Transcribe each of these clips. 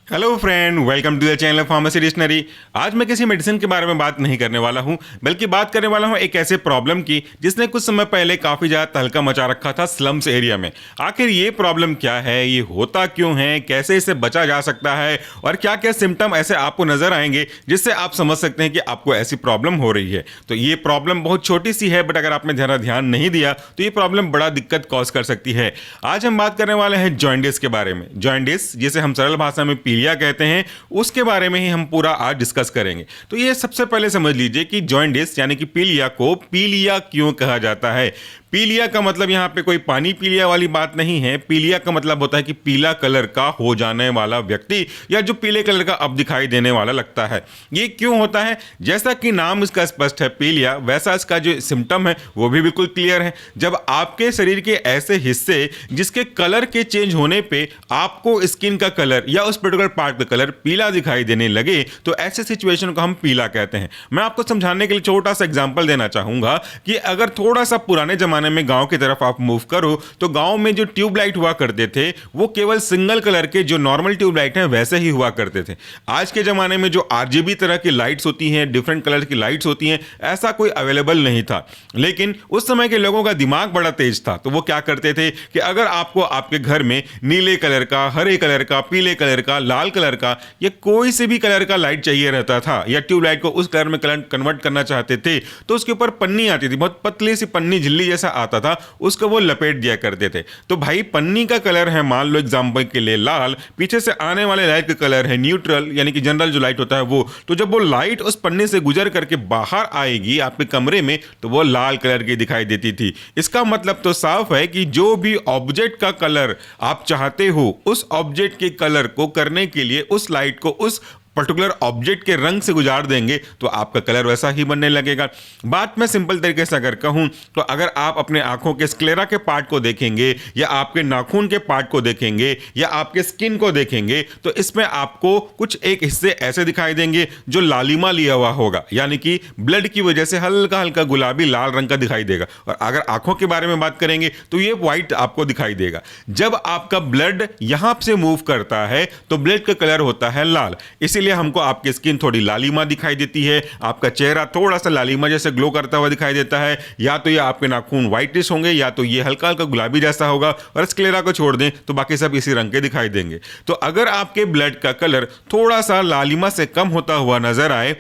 Hello friend, welcome to the channel pharmacy dictionary. आज मैं किसी मेडिसिन के बारे में बात नहीं करने वाला हूं, बल्कि बात करने वाला हूं एक ऐसे प्रॉब्लम की जिसने कुछ समय पहले काफ़ी ज़्यादा तहलका मचा रखा था स्लम्स एरिया में। आखिर ये प्रॉब्लम क्या है, ये होता क्यों है, कैसे इससे बचा जा सकता है और क्या क्या सिम्टम ऐसे आपको नजर आएंगे जिससे आप समझ सकते हैं कि आपको ऐसी प्रॉब्लम हो रही है। तो ये प्रॉब्लम बहुत छोटी सी है, बट अगर आपने ज़रा ध्यान नहीं दिया तो ये प्रॉब्लम बड़ा दिक्कत कॉज कर सकती है। आज हम बात करने वाले हैं जॉइंडिस के बारे में। जॉइंडिस जिसे हम सरल भाषा में पीलिया कहते हैं, उसके बारे में ही हम पूरा आज डिस्कस करेंगे। तो ये सबसे पहले समझ लीजिए कि जॉइंडिस यानी कि पीलिया को पीलिया क्यों कहा जाता है। पीलिया का मतलब यहाँ पे कोई पानी पीलिया वाली बात नहीं है। पीलिया का मतलब होता है कि पीला कलर का हो जाने वाला व्यक्ति, या जो पीले कलर का अब दिखाई देने वाला लगता है। ये क्यों होता है? जैसा कि नाम इसका स्पष्ट है पीलिया, वैसा इसका जो सिम्टम है वो भी बिल्कुल क्लियर है। जब आपके शरीर के ऐसे हिस्से जिसके कलर के चेंज होने पे आपको स्किन का कलर या उस पर्टिकुलर पार्ट का कलर पीला दिखाई देने लगे, तो ऐसे सिचुएशन को हम पीला कहते हैं। मैं आपको समझाने के लिए छोटा सा एग्जांपल देना चाहूंगा कि अगर थोड़ा सा पुराने जमाने में गांव की तरफ आप मूव करो तो गांव में जो ट्यूबलाइट हुआ करते थे वो केवल सिंगल कलर के जो नॉर्मल ट्यूबलाइट हैं वैसे ही हुआ करते थे। आज के जमाने में जो आरजीबी तरह की लाइट्स होती हैं, डिफरेंट कलर की लाइट्स होती हैं, ऐसा कोई अवेलेबल नहीं था। लेकिन उस समय के लोगों का दिमाग बड़ा तेज था, तो वो क्या करते थे कि अगर आपको आपके घर में नीले कलर का, हरे कलर का, पीले कलर का, लाल कलर का या कोई से भी कलर का लाइट चाहिए रहता था, या ट्यूबलाइट को उस कलर में कन्वर्ट करना चाहते थे, तो उसके ऊपर पन्नी आती थी, बहुत पतली सी पन्नी, झिल्ली जैसा आता था, उसको वो लपेट दिया करते थे। तो भाई पन्नी का कलर है मान लो एग्जांपल के लिए लाल, पीछे से आने वाले लाइट का कलर है न्यूट्रल यानी कि जनरल जो लाइट होता है वो। तो जब वो लाइट उस पन्नी से गुजर करके बाहर आएगी आपके कमरे में तो वो लाल कलर की दिखाई देती थी। इसका मतलब तो साफ है कि जो भी ऑब्जेक्ट का कलर आप चाहते हो, उस ऑब्जेक्ट के कलर को करने के लिए उस लाइट को उस पर्टिकुलर ऑब्जेक्ट के रंग से गुजार देंगे तो आपका कलर वैसा ही बनने लगेगा। बात मैं सिंपल तरीके से अगर कहूं तो अगर आप अपने आंखों के स्क्लेरा के पार्ट को देखेंगे, या आपके नाखून के पार्ट को देखेंगे, या आपके स्किन को देखेंगे, तो इसमें आपको कुछ एक हिस्से ऐसे दिखाई देंगे जो लालिमा लिया हुआ होगा, यानी कि ब्लड की वजह से हल्का हल्का गुलाबी लाल रंग का दिखाई देगा। और अगर आंखों के बारे में बात करेंगे तो ये व्हाइट आपको दिखाई देगा। जब आपका ब्लड यहां से मूव करता है तो ब्लड का कलर होता है लाल, इसीलिए हमको आपकी स्किन थोड़ी लालिमा दिखाई देती है, आपका चेहरा थोड़ा सा लालिमा जैसे ग्लो करता हुआ दिखाई देता है, या तो ये आपके नाखून व्हाइटिश होंगे या तो ये हल्का हल्का गुलाबी जैसा होगा, और स्क्लेरा को छोड़ दें तो बाकी सब इसी रंग के दिखाई देंगे। तो अगर आपके ब्लड का कलर थोड़ा सा लालिमा से कम होता हुआ नजर आए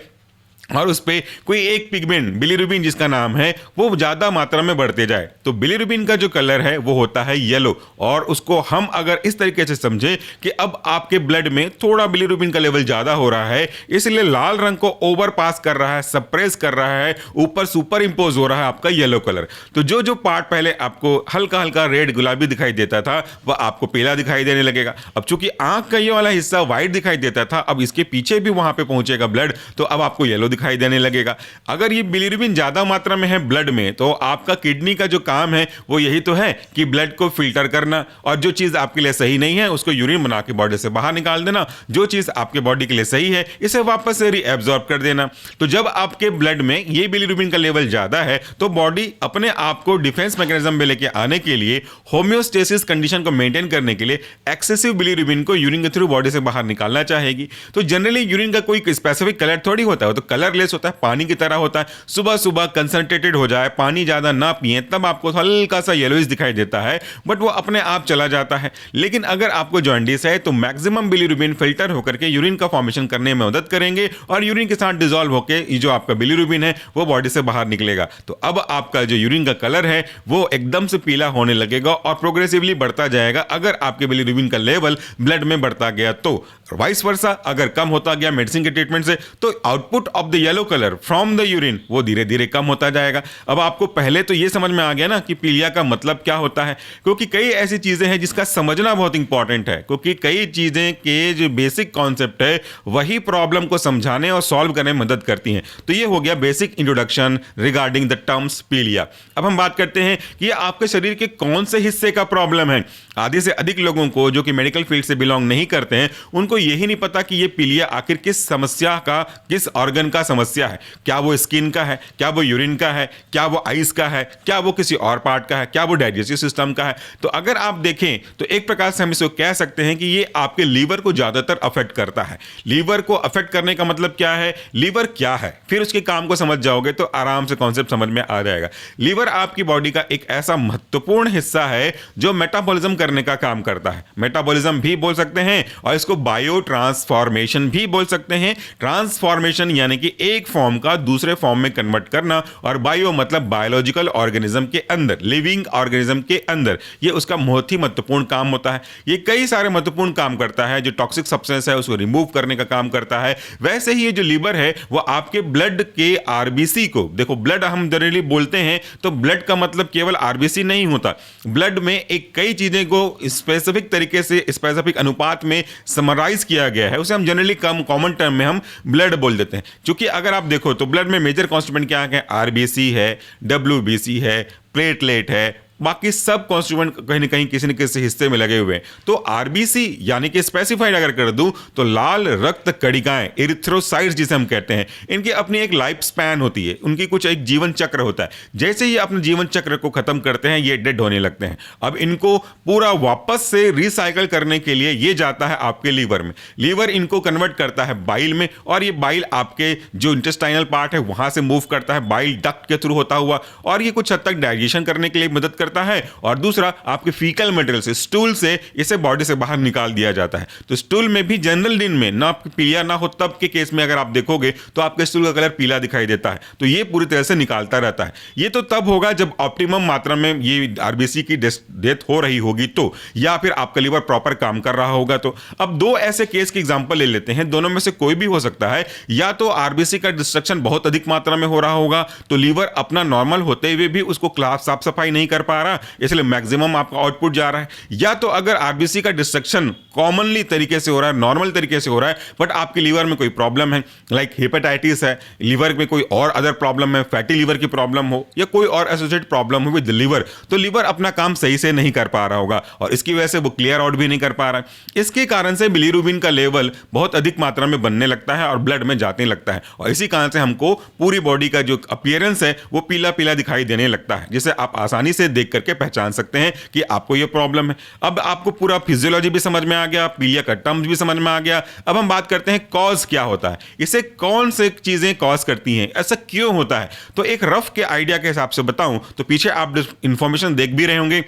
और उस पर कोई एक पिगमेंट बिलीरुबिन जिसका नाम है वो ज़्यादा मात्रा में बढ़ते जाए, तो बिलीरुबिन का जो कलर है वो होता है येलो। और उसको हम अगर इस तरीके से समझें कि अब आपके ब्लड में थोड़ा बिलीरुबिन का लेवल ज़्यादा हो रहा है, इसलिए लाल रंग को ओवर पास कर रहा है, सप्रेस कर रहा है, ऊपर सुपर इम्पोज हो रहा है आपका येलो कलर। तो जो जो पार्ट पहले आपको हल्का हल्का रेड गुलाबी दिखाई देता था वह आपको पीला दिखाई देने लगेगा। अब चूंकि आंख का ये वाला हिस्सा व्हाइट दिखाई देता था, अब इसके पीछे भी वहां पे पहुंचेगा ब्लड, तो अब आपको येलो दिखाई देने लगेगा। अगर ये बिलीरुबिन ज्यादा मात्रा में है ब्लड में, तो आपका किडनी का जो काम है वो यही तो है कि ब्लड को फिल्टर करना, और जो चीज आपके लिए सही नहीं है उसको यूरिन बना के बॉडी से बाहर निकाल देना, जो चीज आपके बॉडी के लिए सही है इसे वापस से रीएब्जॉर्ब कर देना। तो जब आपके ब्लड में ये बिलीरुबिन का लेवल ज्यादा है तो बॉडी अपने आप को डिफेंस मैकेनिज्म में लेके आने के लिए, होम्योस्टेसिस कंडीशन को मेंटेन करने के लिए एक्सेसिव बिलीरुबिन को यूरिन के थ्रू बॉडी से बाहर निकालना चाहेगी। तो जनरली यूरिन का कोई स्पेसिफिक कलर थोड़ी होता है, तो कलरलेस होता है, पानी की तरह होता है। सुबह सुबह कंसंट्रेटेड हो जाए, पानी ज्यादा ना पिए, तब आपको हल्का सा येलोइश दिखाई देता है, बट वो अपने आप चला जाता है। लेकिन अगर आपको जॉन्डिस है तो मैक्सिमम बिलीरुबिन फिल्टर होकर के यूरिन का फॉर्मेशन करने में मदद करेंगे, और यूरिन के साथ डिसॉल्व होकर ये जो आपका बिलीरुबिन है वो बॉडी से बाहर निकलेगा। तो अब आपका जो यूरिन का कलर है वो एकदम से पीला होने लगेगा और प्रोग्रेसिवली बढ़ता जाएगा अगर आपके बिलीरुबिन का लेवल ब्लड में बढ़ता गया तो। वाइस वर्सा अगर कम होता गया मेडिसिन के ट्रीटमेंट से तो output of the yellow colour from the urine वो धीरे धीरे कम होता जाएगा। अब आपको पहले तो ये समझ में आ गया ना कि पीलिया का मतलब क्या होता है, क्योंकि कई ऐसी चीजें हैं जिसका समझना बहुत इंपॉर्टेंट है, क्योंकि कई चीजें के जो बेसिक कॉन्सेप्ट है वही प्रॉब्लम को समझाने और सॉल्व करने में मदद करती हैं। तो ये हो गया basic introduction regarding the terms पीलिया। अब हम बात करते हैं कि ये आपके शरीर के कौन से हिस्से का प्रॉब्लम है। आधे से अधिक लोगों को जो कि मेडिकल फील्ड से बिलोंग नहीं करते हैं उनको यही नहीं पता कि ये पीलिया आखिर किस समस्या का, किस ऑर्गन का समस्या है, क्या वो स्किन का है, क्या वो यूरिन का है, क्या वो आइस का है, क्या वो किसी और पार्ट का है, क्या वो डाइजेस्टिव सिस्टम का है। तो अगर आप देखें तो एक प्रकार से हम इसको कह सकते हैं कि ये आपके लीवर को ज्यादातर अफेक्ट करता है। लीवर को अफेक्ट करने का मतलब क्या है, लीवर क्या है, फिर उसके काम को समझ जाओगे तो आराम से कॉन्सेप्ट समझ में आ जाएगा। लीवर आपकी बॉडी का एक ऐसा महत्वपूर्ण हिस्सा है जो मेटाबॉलिज्म करने का काम करता है। मेटाबॉलिज्म भी बोल सकते हैं और इसको बायो ट्रांसफॉर्मेशन भी बोल सकते हैं। ट्रांसफॉर्मेशन यानी कि एक फॉर्म का दूसरे फॉर्म में कन्वर्ट करना, और बायो मतलब बायोलॉजिकल ऑर्गेनिज्म के अंदर, लिविंग ऑर्गेनिज्म के अंदर, ये उसका बहुत ही महत्वपूर्ण काम होता है। ये कई सारे महत्वपूर्ण काम करता है। जो टॉक्सिक सब्सटेंस है उसको रिमूव करने का काम करता है। वैसे ही ये जो लीवर है वो आपके ब्लड के आरबीसी को, देखो ब्लड हम जनरली बोलते हैं तो ब्लड का मतलब केवल आरबीसी नहीं होता। ब्लड में एक कई चीजें को स्पेसिफिक तरीके से स्पेसिफिक अनुपात में समराइज किया गया है, उसे हम जनरली कॉमन टर्म में हम ब्लड बोल देते हैं। क्योंकि अगर आप देखो तो ब्लड में मेजर कॉन्स्टिट्यूएंट क्या है, आरबीसी है, डब्ल्यूबीसी है, प्लेटलेट है, बाकी सब कॉन्स्टिट्यूएंट कहीं ना कहीं किसी न किसी हिस्से में लगे हुए हैं। तो आरबीसी यानी कि स्पेसिफाइड अगर कर दूं तो लाल रक्त कणिकाएं, एरिथ्रोसाइट्स जिसे हम कहते हैं, इनकी अपनी एक लाइफ स्पैन होती है, उनकी कुछ एक जीवन चक्र होता है। जैसे ही अपने जीवन चक्र को खत्म करते हैं ये डेड होने लगते हैं। अब इनको पूरा वापस से रिसाइकल करने के लिए ये जाता है आपके लीवर में। लीवर इनको कन्वर्ट करता है बाइल में, और ये बाइल आपके जो इंटेस्टाइनल पार्ट है वहां से मूव करता है बाइल डक्ट के थ्रू होता हुआ, और ये कुछ हद तक डाइजेशन करने के लिए मदद करता है। और दूसरा आपके फीकल मटेरियल से, स्टूल से इसे बॉडी से बाहर निकाल दिया जाता है। तो स्टूल में भी जनरल दिन में ना पीलिया ना हो तब के केस में अगर आप देखोगे तो आपके स्टूल का कलर पीला दिखाई देता है। तो ये पूरी तरह से निकालता रहता है। ये तो तब होगा जब ऑप्टिमम मात्रा में ये आरबीसी की डेथ हो रही होगी तो, या फिर आपका लीवर प्रॉपर काम कर रहा होगा तो। अब दो ऐसे केस की एग्जांपल ले लेते हैं, दोनों में से कोई भी हो सकता है। या तो आरबीसी का डिस्ट्रक्शन बहुत अधिक मात्रा में हो रहा होगा तो लीवर अपना नॉर्मल होते हुए भी उसको साफ सफाई नहीं कर पा रहा, इसलिए मैक्सिमम आपका आउटपुट जा रहा है। या तो अगर आरबीसी का डिस्ट्रक्शन कॉमनली तरीके से हो रहा है, नॉर्मल तरीके से हो रहा है, बट आपके लीवर में कोई प्रॉब्लम है, लाइक हेपेटाइटिस है, लीवर में कोई और अदर प्रॉब्लम है, फैटी लीवर की प्रॉब्लम हो या कोई और एसोसिएटेड प्रॉब्लम हो विद लीवर, तो लीवर अपना काम सही से नहीं कर पा रहा होगा और इसकी वजह से वो क्लियर आउट भी नहीं कर पा रहा है। इसके कारण से बिलीरुबिन का लेवल बहुत अधिक मात्रा में बनने लगता है और ब्लड में जाने लगता है, और इसी कारण से हमको पूरी बॉडी का जो अपीयरेंस है वो पीला पीला दिखाई देने लगता है, जिसे आप आसानी से देख करके पहचान सकते हैं कि आपको ये प्रॉब्लम है। अब आपको पूरा फिजियोलॉजी भी समझ में आ गया, पीलिया का टर्म्स भी समझ में आ गया। अब हम बात करते हैं कॉज क्या होता है, इसे कौन से चीजें कॉज करती हैं, ऐसा क्यों होता है। तो एक रफ के आइडिया के हिसाब से बताऊं तो पीछे आप इंफॉर्मेशन देख भी रहे होंगे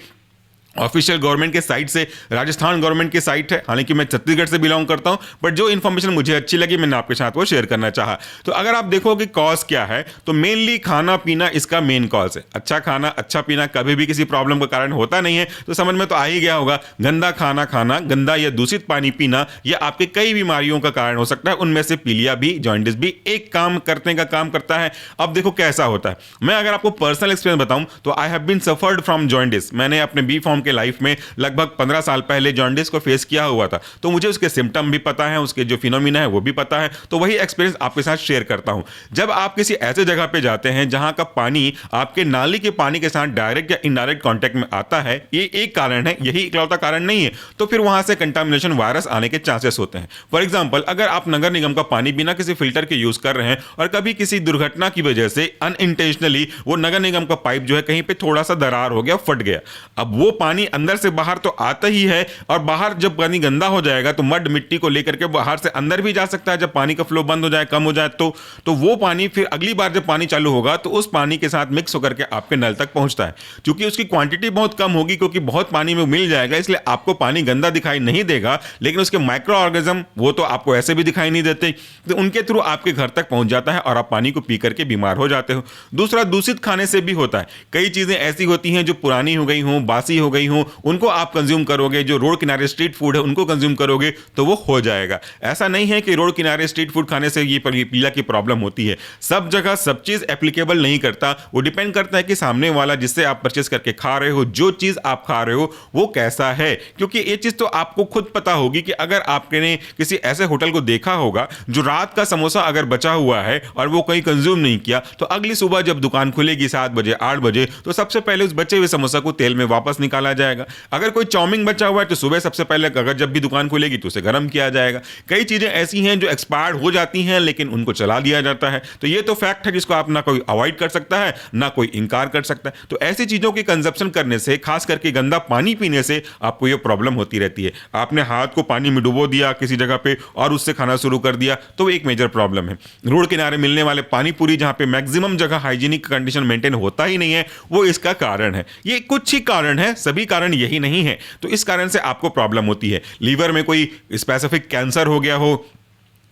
ऑफिशियल गवर्नमेंट के साइट से, राजस्थान गवर्नमेंट की साइट है, हालांकि मैं छत्तीसगढ़ से बिलोंग करता हूं, बट जो इन्फॉर्मेशन मुझे अच्छी लगी मैंने आपके साथ वो शेयर करना चाहा। तो अगर आप देखोगे कॉज क्या है तो मेनली खाना पीना इसका मेन कॉज है। अच्छा खाना अच्छा पीना कभी भी किसी प्रॉब्लम का कारण होता नहीं है, तो समझ में तो आ ही गया होगा। गंदा खाना खाना, गंदा या दूषित पानी पीना, यह आपके कई बीमारियों का कारण हो सकता है। उनमें से पीलिया भी, जॉइंटिस भी एक काम करने का काम करता है। अब देखो कैसा होता है, मैं अगर आपको पर्सनल एक्सपीरियंस बताऊं तो I have been suffered from jaundice. मैंने अपने बी फॉर्म के लाइफ में लगभग 15 साल पहले जॉन्डिस को फेस किया हुआ था, तो मुझे उसके सिम्टम भी पता है, उसके जो फिनोमिना है वो भी पता है। तो वही एक्सपीरियंस आपके साथ शेयर करता हूं। जब आप किसी ऐसे जगह पे जाते हैं जहां का पानी आपके नाली के पानी के साथ डायरेक्ट या इनडायरेक्ट कांटेक्ट में आता है, ये एक कारण है, यही इकलौता कारण नहीं है, तो फिर वहां से कंटामिनेशन वायरस आने के चांसेस होते हैं। फॉर एग्जाम्पल, अगर आप नगर निगम का पानी बिना किसी फिल्टर के यूज कर रहे हैं और कभी किसी दुर्घटना की वजह से अनइंटेंशनली वो नगर निगम का पाइप जो है कहीं पे थोड़ा सा दरार हो गया, फट गया, अब वो पानी अंदर से बाहर तो आता ही है, और बाहर जब पानी गंदा हो जाएगा तो मड मिट्टी को लेकर के बाहर से अंदर भी जा सकता है। जब पानी का फ्लो बंद हो जाए, कम हो जाए, तो वो पानी फिर अगली बार जब पानी चालू होगा तो उस पानी के साथ मिक्स होकर के आपके नल तक पहुंचता है। क्योंकि उसकी क्वांटिटी बहुत कम होगी, क्योंकि बहुत पानी में मिल जाएगा, इसलिए आपको पानी गंदा दिखाई नहीं देगा, लेकिन उसके माइक्रो ऑर्गेनिज्म वो तो आपको ऐसे भी दिखाई नहीं देते, तो उनके थ्रू आपके घर तक पहुंच जाता है और आप पानी को पी करके बीमार हो जाते हो। दूसरा, दूषित खाने से भी होता है। कई चीजें ऐसी होती हैं जो पुरानी हो गई हों, बासी हो गई हों, उनको आप कंज्यूम करोगे, जो रोड किनारे स्ट्रीट फूड है उनको कंज्यूम करोगे तो वो हो जाएगा। ऐसा नहीं है कि रोड किनारे स्ट्रीट फूड खाने से ये पीलिया की प्रॉब्लम होती है। सब जगह सब चीज एप्लीकेबल नहीं करता, वो डिपेंड करता है कि सामने वाला जिससे आप परचेस करके खा रहे हो, जो चीज आप खा रहे हो वो कैसा है। क्योंकि ये चीज तो आपको खुद पता होगी कि अगर आपने किसी ऐसे होटल को देखा होगा जो रात का समोसा अगर बचा हुआ है और वो कहीं कंज्यूम नहीं किया, तो अगली सुबह जब दुकान खुलेगी 7 बजे 8 बजे, तो सबसे पहले उस बचे हुए समोसा को तेल में वापस निकाला चला जाएगा। अगर कोई चाउमीन बचा हुआ है तो सुबह सबसे पहले अगर जब भी दुकान खुलेगी तो उसे गर्म किया जाएगा। कई चीज़ें ऐसी हैं जो एक्सपायर्ड हो जाती हैं लेकिन उनको चला दिया जाता है। तो ये तो फैक्ट है जिसको आप ना कोई अवॉइड कर सकता है ना कोई इनकार कर सकता है। तो ऐसी चीज़ों की कंजप्शन करने से, खास करके गंदा पानी पीने से आपको ये प्रॉब्लम होती रहती है। आपने हाथ को पानी में डुबो दिया किसी जगह पे और उससे खाना शुरू कर दिया तो एक मेजर प्रॉब्लम है। रोड किनारे मिलने वाले पानी पूरी जहाँ पे मैक्सिमम जगह हाइजीनिक कंडीशन मेंटेन होता ही नहीं है, वो इसका कारण है। ये कुछ ही कारण है, सभी कारण यही नहीं है। तो इस कारण से आपको प्रॉब्लम होती है। लीवर में कोई स्पेसिफिक कैंसर हो गया हो,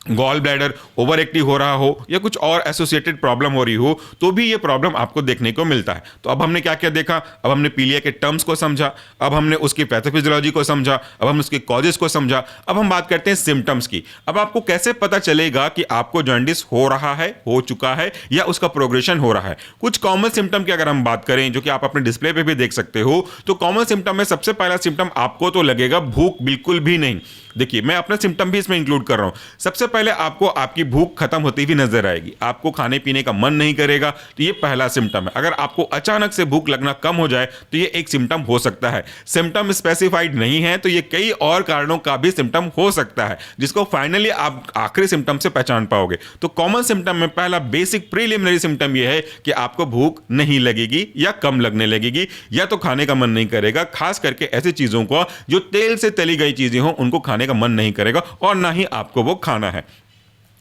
गॉल ब्लैडर ओवर एक्टिव हो रहा हो या कुछ और एसोसिएटेड प्रॉब्लम हो रही हो तो भी ये प्रॉब्लम आपको देखने को मिलता है। तो अब हमने क्या क्या देखा, अब हमने पीलिया के टर्म्स को समझा, अब हमने उसकी पैथोफिजियोलॉजी को समझा, अब हमने उसके कॉजेस को समझा। अब हम बात करते हैं सिम्टम्स की। अब आपको कैसे पता चलेगा कि आपको जॉन्डिस हो रहा है, हो चुका है या उसका प्रोग्रेशन हो रहा है। कुछ कॉमन सिम्टम की अगर हम बात करें जो कि आप अपने डिस्प्ले पे भी देख सकते हो, तो कॉमन सिम्टम में सबसे पहला सिम्टम आपको तो लगेगा भूख बिल्कुल भी नहीं। देखिए, मैं अपना सिम्टम भी इसमें इंक्लूड कर रहा हूं। सबसे पहले आपको आपकी भूख खत्म होती हुई नजर आएगी, आपको खाने पीने का मन नहीं करेगा, तो ये पहला सिम्टम है। अगर आपको अचानक से भूख लगना कम हो जाए तो ये एक सिम्टम हो सकता है। सिम्टम स्पेसिफाइड नहीं है तो ये कई और कारणों का भी सिम्टम हो सकता है जिसको फाइनली आप आखिरी सिम्टम से पहचान पाओगे। तो कॉमन सिम्टम में पहला बेसिक प्रीलिमिनरी सिम्टम ये है कि आपको भूख नहीं लगेगी या कम लगने लगेगी या तो खाने का मन नहीं करेगा। खास करके ऐसी चीजों को जो तेल से तली गई चीजें हो उनको खाने का मन नहीं करेगा और ना ही आपको वो खाना है।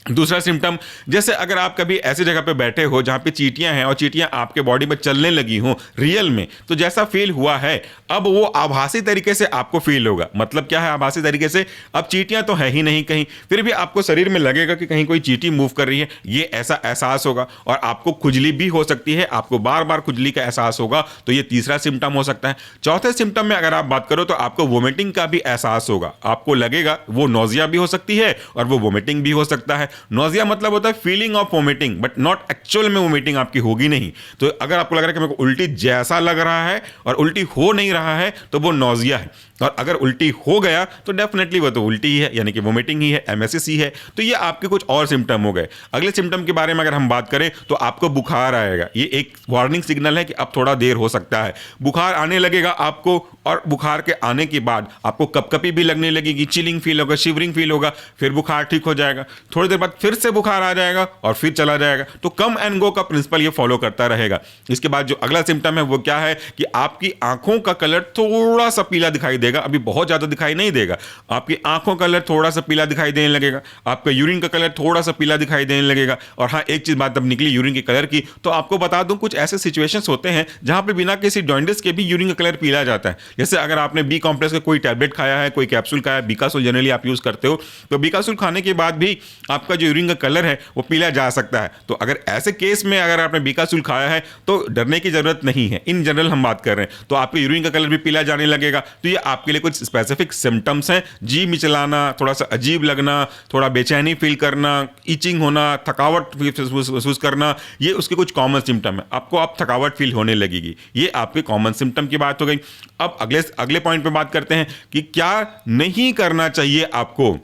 दूसरा सिम्टम, जैसे अगर आप कभी ऐसी जगह पे बैठे हो जहां पे चींटियां हैं और चींटियां आपके बॉडी में चलने लगी हो रियल में, तो जैसा फील हुआ है अब वो आभासी तरीके से आपको फील होगा। मतलब क्या है आभासी तरीके से, अब चींटियां तो है ही नहीं कहीं, फिर भी आपको शरीर में लगेगा कि कहीं कोई चींटी मूव कर रही है, ये ऐसा एहसास होगा। और आपको खुजली भी हो सकती है, आपको बार बार खुजली का एहसास होगा, तो ये तीसरा सिम्टम हो सकता है। चौथे सिम्टम में अगर आप बात करो तो आपको वोमिटिंग का भी एहसास होगा। आपको लगेगा वो नोजिया भी हो सकती है और वो वोमिटिंग भी हो सकता है। नोजिया मतलब होता है feeling of vomiting, but not actual में वोमिटिंग आपकी होगी नहीं। तो अगर आपको लग रहा है कि मेरे को उल्टी जैसा लग रहा है और उल्टी हो नहीं रहा है तो वो नोजिया है। और अगर उल्टी हो गया तो डेफिनेटली वो तो उल्टी ही है, यानी कि वोमिटिंग ही है, एमएसएस ही है। तो ये आपके कुछ और सिम्टम हो गए। अगले सिम्टम के बारे में अगर हम बात करें तो आपको बुखार आएगा। ये एक वार्निंग सिग्नल है कि अब थोड़ा देर हो सकता है। बुखार आने लगेगा आपको और बुखार के आने के बाद आपको कपकपी भी लगने लगेगी, चिलिंग फील होगा, शिवरिंग फील होगा, फिर बुखार ठीक हो जाएगा। थोड़ी देर बाद फिर से बुखार आ जाएगा और फिर चला जाएगा। तो कम एंड गो का प्रिंसिपल ये फॉलो करता रहेगा। इसके बाद जो अगला सिम्टम है वो क्या है कि आपकी आंखों का कलर थोड़ा सा पीला दिखाई देगा, अभी बहुत ज्यादा दिखाई नहीं देगा। आपकी आंखों का कलर थोड़ा सा पीला दिखाई देने लगेगा, आपका यूरिन का कलर थोड़ा सा पीला दिखाई देने लगेगा। और हाँ, एक चीज बात जब निकली यूरिन के कलर की, तो आपको बता दूं कुछ ऐसे सिचुएशंस होते हैं जहां पे बिना किसी जॉन्डिस के भी यूरिन का कलर पीला जाता है। जैसे अगर आपने बी कॉम्प्लेक्स का कोई टैबलेट खाया है, कोई कैप्सूल खाया, बीकासोल जनरली आप यूज करते हो, तो बीकासोल खाने के बाद भी आपका जो यूरिन का कलर है वो पीला जा सकता है। तो अगर ऐसे केस में अगर आपने बीकासोल खाया है तो डरने की जरूरत नहीं है। इन जनरल हम बात कर रहे हैं, तो आपके यूरिन का कलर भी पीला जाने लगेगा। तो ये आपके लिए कुछ स्पेसिफिक सिम्टम्स हैं। जी मिचलाना, थोड़ा सा अजीब लगना, थोड़ा बेचैनी फील करना, इचिंग होना, थकावट महसूस करना, ये उसके कुछ कॉमन सिम्टम है। आपको अब थकावट फील होने लगेगी, ये आपके कॉमन सिम्टम की बात हो गई। अब अगले पॉइंट पे बात करते हैं कि क्या नहीं करना चाहिए आपको।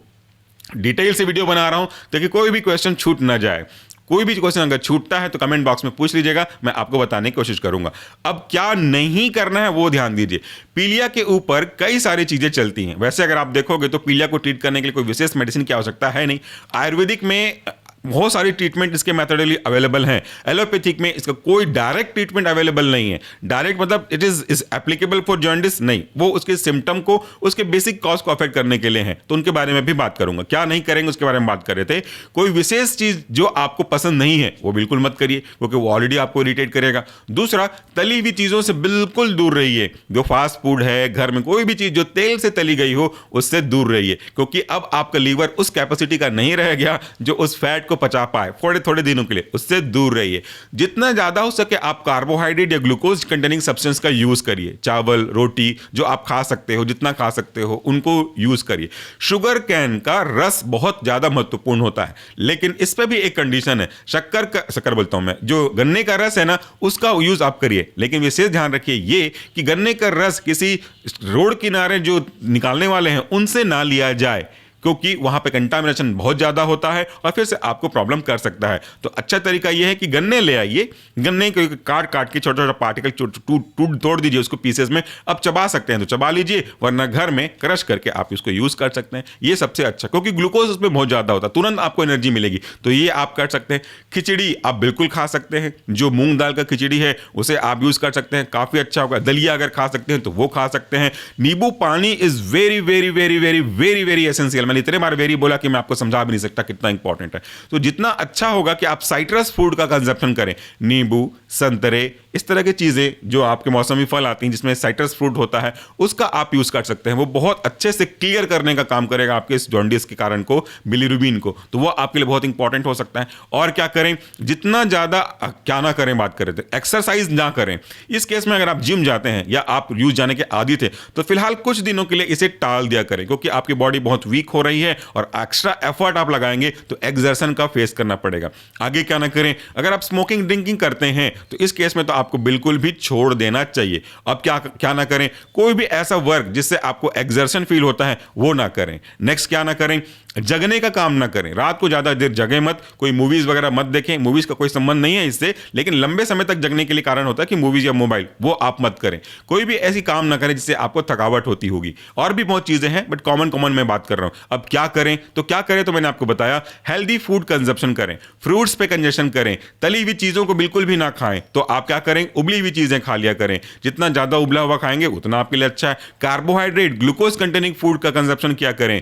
डिटेल से वीडियो बना रहा हूं ताकि कोई भी क्वेश्चन छूट ना जाए। कोई भी क्वेश्चन अगर छूटता है तो कमेंट बॉक्स में पूछ लीजिएगा, मैं आपको बताने की कोशिश करूंगा। अब क्या नहीं करना है वो ध्यान दीजिए। पीलिया के ऊपर कई सारी चीजें चलती हैं। वैसे अगर आप देखोगे तो पीलिया को ट्रीट करने के लिए कोई विशेष मेडिसिन की आवश्यकता है नहीं। आयुर्वेदिक में बहुत सारी ट्रीटमेंट इसके मेथडली अवेलेबल हैं। एलोपैथिक में इसका कोई डायरेक्ट ट्रीटमेंट अवेलेबल नहीं है। डायरेक्ट मतलब it is applicable for jaundice नहीं, वो उसके सिम्टम को, उसके बेसिक कॉज को अफेक्ट करने के लिए हैं। तो उनके बारे में भी बात करूंगा। क्या नहीं करेंगे उसके बारे में बात कर रहे थे। कोई विशेष चीज जो आपको पसंद नहीं है वो बिल्कुल मत करिए, क्योंकि वो ऑलरेडी आपको इरिटेट करेगा। दूसरा, तली हुई चीजों से बिल्कुल दूर रहिए। जो फास्ट फूड है, घर में कोई भी चीज जो तेल से तली गई हो उससे दूर रहिए, क्योंकि अब आपका लीवर उस कैपेसिटी का नहीं रह गया जो उस फैट को पचा पाए थोड़े थोड़े दिनों के लिए। उससे दूर रहिए। जितना ज्यादा हो सके आप कार्बोहाइड्रेट या ग्लूकोज कंटेनिंग सब्सटेंस का यूज करिए। चावल, रोटी जो आप खा सकते हो, जितना खा सकते हो उनको यूज करिए। शुगर कैन का रस बहुत ज्यादा महत्वपूर्ण होता है, लेकिन इस पर भी एक कंडीशन है। शक्कर बोलता हूं मैं, जो गन्ने का रस है ना उसका यूज आप करिए, लेकिन विशेष ध्यान रखिए ये कि गन्ने का रस किसी रोड किनारे जो निकालने वाले हैं उनसे ना लिया जाए, क्योंकि वहां पे कंटामिनेशन बहुत ज़्यादा होता है और फिर से आपको प्रॉब्लम कर सकता है। तो अच्छा तरीका यह है कि गन्ने ले आइए, गन्ने को काट काट के छोटा छोटा पार्टिकल टूट तोड़ दीजिए उसको पीसेस में। अब चबा सकते हैं तो चबा लीजिए, वरना घर में क्रश करके आप इसको यूज़ कर सकते हैं। ये सबसे अच्छा, क्योंकि ग्लूकोज उसमें बहुत ज़्यादा होता है, तुरंत आपको एनर्जी मिलेगी। तो ये आप कर सकते हैं। खिचड़ी आप बिल्कुल खा सकते हैं, जो मूंग दाल का खिचड़ी है उसे आप यूज़ कर सकते हैं, काफ़ी अच्छा होगा। दलिया अगर खा सकते हैं तो वो खा सकते हैं। नींबू पानी is very very very very very very essential. मैंने इतने बार वेरी बोला कि मैं आपको समझा भी नहीं सकता कितना इंपॉर्टेंट है। तो जितना अच्छा होगा कि आप साइट्रस फूड का कंजप्शन करें, नींबू, संतरे, इस तरह की चीज़ें जो आपके मौसमी फल आती हैं जिसमें साइट्रस फ्रूट होता है, उसका आप यूज़ कर सकते हैं। वो बहुत अच्छे से क्लियर करने का काम करेगा आपके इस जॉन्डिस के कारण को, बिलीरुबिन को। तो वो आपके लिए बहुत इंपॉर्टेंट हो सकता है। और क्या करें, जितना ज़्यादा क्या ना करें, बात करें तो एक्सरसाइज ना करें। इस केस में अगर आप जिम जाते हैं या आप यूज जाने के आदी थे तो फिलहाल कुछ दिनों के लिए इसे टाल दिया करें, क्योंकि आपकी बॉडी बहुत वीक हो रही है और एक्स्ट्रा एफर्ट आप लगाएंगे तो एक्सर्शन का फेस करना पड़ेगा। आगे क्या ना करें, अगर आप स्मोकिंग ड्रिंकिंग करते हैं तो इस केस में तो आपको बिल्कुल भी छोड़ देना चाहिए। अब क्या ना करें, कोई भी ऐसा वर्क जिससे आपको एक्सर्शन फील होता है वो ना करें। नेक्स्ट क्या ना करें, जगने का काम ना करें। रात को ज़्यादा देर जगें मत, कोई मूवीज़ वगैरह मत देखें। मूवीज़ का कोई संबंध नहीं है इससे, लेकिन लंबे समय तक जगने के लिए कारण होता है कि मूवीज़ या मोबाइल, वो आप मत करें। कोई भी ऐसी काम ना करें जिससे आपको थकावट होती होगी। और भी बहुत चीज़ें हैं, बट कॉमन मैं बात कर रहा हूँ। अब क्या करें तो मैंने आपको बताया, हेल्दी फूड कंजप्शन करें, फ्रूट्स पे कंजप्शन करें, तली हुई चीज़ों को बिल्कुल भी ना खाएं। तो आप क्या करें, उबली हुई चीज़ें खा लिया करें। जितना ज़्यादा उबला हुआ खाएंगे उतना आपके लिए अच्छा है। कार्बोहाइड्रेट, ग्लूकोज कंटेनिंग फूड का कंजप्शन किया करें।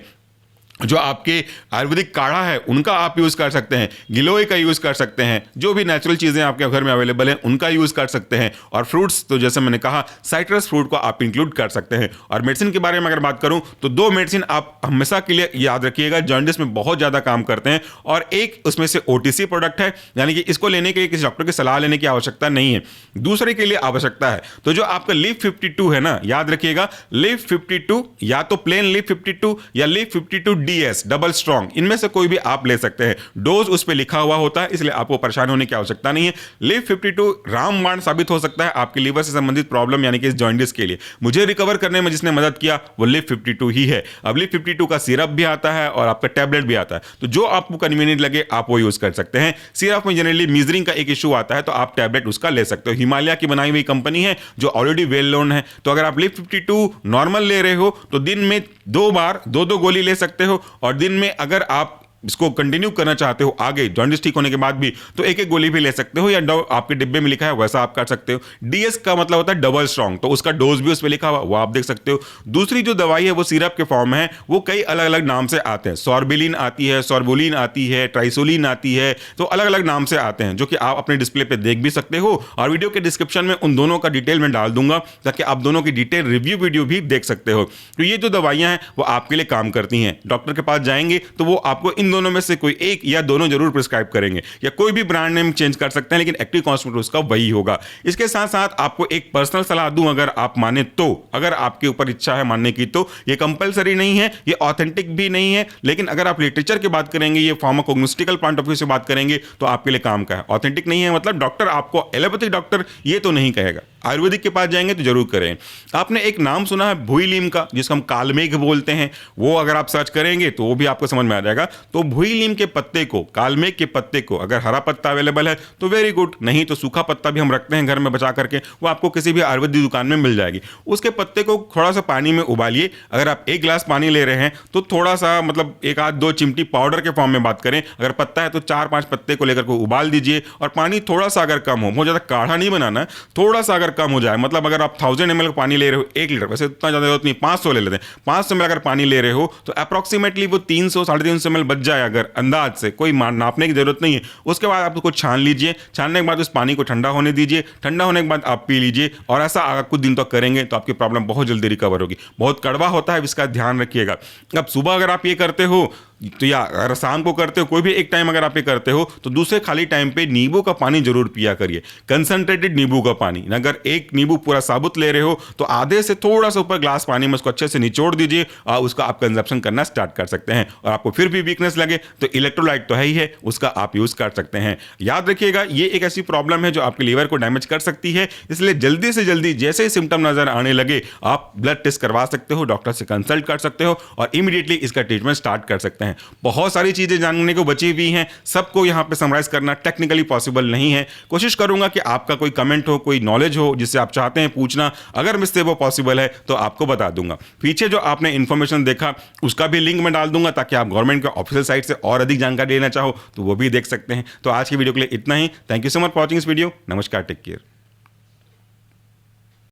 जो आपके आयुर्वेदिक काढ़ा है उनका आप यूज़ कर सकते हैं, गिलोय का यूज़ कर सकते हैं, जो भी नेचुरल चीज़ें आपके घर में अवेलेबल हैं उनका यूज़ कर सकते हैं। और फ्रूट्स तो जैसे मैंने कहा, साइट्रस फ्रूट को आप इंक्लूड कर सकते हैं। और मेडिसिन के बारे में अगर बात करूं तो 2 मेडिसिन आप हमेशा के लिए याद रखिएगा, जॉन्डिस में बहुत ज़्यादा काम करते हैं। और एक उसमें से OTC प्रोडक्ट है, यानी कि इसको लेने के लिए किसी डॉक्टर की सलाह लेने की आवश्यकता नहीं है, दूसरे के लिए आवश्यकता है। तो जो आपका लीव 52 है ना, याद रखिएगा, लीव 52 या तो प्लेन लीव 52 या लीव 52DS डबल स्ट्रॉन्ग, इनमें से कोई भी आप ले सकते हैं। डोज उस पर लिखा हुआ होता है, इसलिए आपको परेशान होने की आवश्यकता नहीं है। लीव 52 रामबाण साबित हो सकता है आपके लीवर से संबंधित प्रॉब्लम यानी कि इस जॉन्डिस के लिए। मुझे रिकवर करने में जिसने मदद किया वो लीव 52 ही है। अब लीव 52 का सिरप भी आता है और आपका टैबलेट भी आता है, तो जो आपको कन्वीनियंट लगे आप वो यूज कर सकते हैं। सिरप में जनरली मीजरिंग का एक इशू आता है, तो आप टैबलेट उसका ले सकते हो। हिमालय की बनाई हुई कंपनी है जो ऑलरेडी वेल नोन है। तो अगर आप लीव 52 नॉर्मल ले रहे हो तो दिन में 2 बार 2 गोली ले सकते हो। और दिन में अगर आप इसको कंटिन्यू करना चाहते हो आगे जॉन्डिस ठीक होने के बाद भी, तो एक गोली भी ले सकते हो, या आपके डिब्बे में लिखा है वैसा आप कर सकते हो। DS का मतलब होता है डबल स्ट्रॉन्ग, तो उसका डोज भी उस पर लिखा हुआ, वो आप देख सकते हो। दूसरी जो दवाई है वो सिरप के फॉर्म है, वो कई अलग अलग नाम से आते हैं। सॉर्बिलिन आती है, सॉर्बोलिन आती है, ट्राइसोलिन आती है, तो अलग अलग नाम से आते हैं, जो कि आप अपने डिस्प्ले पे देख भी सकते हो। और वीडियो के डिस्क्रिप्शन में उन दोनों का डिटेल में डाल दूंगा, ताकि आप दोनों की डिटेल रिव्यू वीडियो भी देख सकते हो। तो ये जो दवाइयां हैं वो आपके लिए काम करती हैं। डॉक्टर के पास जाएंगे तो वो आपको इन दोनों में से कोई एक या दोनों जरूर प्रिस्क्राइब करेंगे, या कोई भी ब्रांड नेम चेंज कर सकते हैं, लेकिन एक्टिव कॉन्सेंट्रेट उसका वही होगा। इसके साथ साथ आपको एक पर्सनल सलाह दूं, अगर आप माने तो, अगर आपके ऊपर इच्छा है मानने की, तो ये कंपलसरी नहीं है, ये ऑथेंटिक भी नहीं है, लेकिन अगर आप लिटरेचर की बात करेंगे, ये फार्माकोग्नोस्टिकल पॉइंट ऑफ व्यू से बात करेंगे, तो आपके लिए काम का है। ऑथेंटिक नहीं है मतलब डॉक्टर आपको, एलोपैथिक डॉक्टर ये तो नहीं कहेगा। आयुर्वेदिक के पास जाएंगे तो जरूर करें। आपने एक नाम सुना है भुइलीम का, जिसको हम कालमेघ बोलते हैं, वो अगर आप सर्च करेंगे तो वो भी आपको समझ में आ जाएगा। तो भुइलीम के पत्ते को, कालमेघ के पत्ते को, अगर हरा पत्ता अवेलेबल है तो वेरी गुड, नहीं तो सूखा पत्ता भी हम रखते हैं घर में बचा करके, वो आपको किसी भी आयुर्वेदिक दुकान में मिल जाएगी। उसके पत्ते को थोड़ा सा पानी में उबालिए। अगर आप 1 गिलास पानी ले रहे हैं तो थोड़ा सा, मतलब 1 आध 2 चिमटी पाउडर के फॉर्म में बात करें, अगर पत्ता है तो 4-5 पत्ते को लेकर के उबाल दीजिए। और पानी थोड़ा सा अगर कम हो, बहुत ज़्यादा काढ़ा नहीं बनाना है, थोड़ा सा अगर कम हो जाए, मतलब अगर आप 1000 ml का पानी ले रहे हो 1 लीटर, वैसे इतना ज़्यादा जरूरत नहीं, 500 ले लेते हैं, 500 ml अगर पानी ले रहे हो तो अप्रॉक्सीमेटली वो 300-350 ml बच जाए, अगर अंदाज से, कोई नापने की जरूरत नहीं है। उसके बाद आप उसको छान लीजिए। छानने के बाद उस पानी को ठंडा होने दीजिए। ठंडा होने के बाद आप पी लीजिए। और ऐसा अगर कुछ दिन तक करेंगे तो आपकी प्रॉब्लम बहुत जल्दी रिकवर होगी। बहुत कड़वा होता है, इसका ध्यान रखिएगा। अब सुबह अगर आप ये करते हो तो या अगर शाम को करते हो, कोई भी एक टाइम अगर आप ये करते हो, तो दूसरे खाली टाइम पे नींबू का पानी जरूर पिया करिए, कंसंट्रेटेड नींबू का पानी। अगर एक नींबू पूरा साबुत ले रहे हो तो आधे से थोड़ा सा ऊपर ग्लास पानी में उसको अच्छे से निचोड़ दीजिए और उसका आप कंजप्शन करना स्टार्ट कर सकते हैं। और आपको फिर भी वीकनेस लगे तो इलेक्ट्रोलाइट तो है ही है, उसका आप यूज कर सकते हैं। याद रखिएगा, ये एक ऐसी प्रॉब्लम है जो आपके लीवर को डैमेज कर सकती है, इसलिए जल्दी से जल्दी जैसे ही सिम्टम नजर आने लगे आप ब्लड टेस्ट करवा सकते हो, डॉक्टर से कंसल्ट कर सकते हो और इमीडिएटली इसका ट्रीटमेंट स्टार्ट कर सकते हैं। बहुत सारी चीजें जानने को बची हुई हैं, सबको यहां पे समराइज करना टेक्निकली पॉसिबल नहीं है। कोशिश करूंगा कि आपका कोई कमेंट हो, कोई नॉलेज हो जिससे आप चाहते हैं पूछना, अगर मुझसे वो पॉसिबल है तो आपको बता दूंगा। पीछे जो आपने इंफॉर्मेशन देखा उसका भी लिंक मैं डाल दूंगा, ताकि आप गवर्नमेंट के ऑफिशियल साइट से और अधिक जानकारी लेना चाहो तो वो भी देख सकते हैं। तो आज की वीडियो के लिए इतना ही। Thank you so much for watching this video. नमस्कार, टेक केयर।